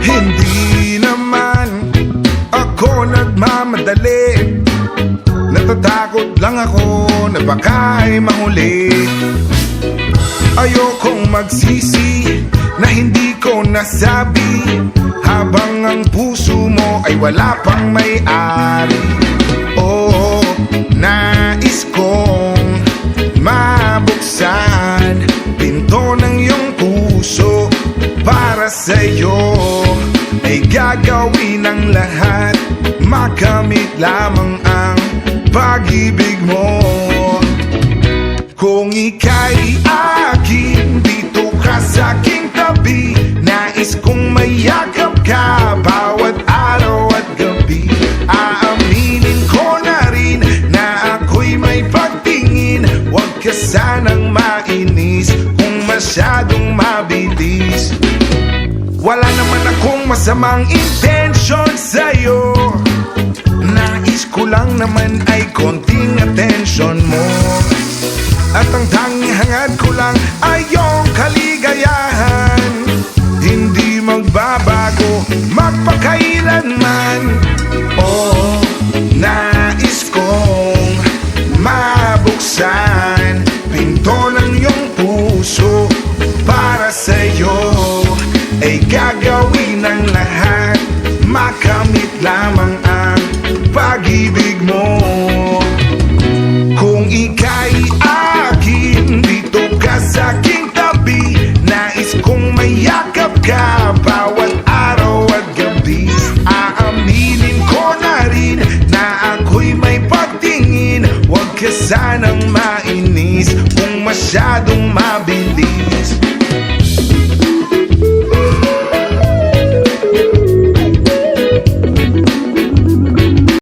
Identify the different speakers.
Speaker 1: Hindi naman ako nagmamadali, natatakot lang ako na baka ay mahuli. Ayokong magsisi na hindi ko nasabi, habang ang puso mo ay wala pang may-ari. Oh, nais kong mabuksan pinto ng iyong puso para sa'yo. Ay gagawin ang lahat, makamit lamang ang pag-ibig mo. Kung ika'y akin, dito ka sa aking tabi. Nais kong mayakap ka bawat araw at gabi. Aaminin ko na rin na ako'y may pagtingin. Huwag ka sanang mainis kung masyadong mabilis. Wala naman akong masamang intensyon sa'yo. Nais ko lang naman ay konting atensyon mo. At ang tanging hangad ko lang ay iyong kaligayahan. Hindi magbabago magpakailanman. Oh, nais kong mabuksan pinto ng iyong puso para sa'yo. Ay gagawin ang lahat, makamit lamang ang pag-ibig mo. Kung ika'y akin, dito ka sa aking tabi. Nais kong mayakap ka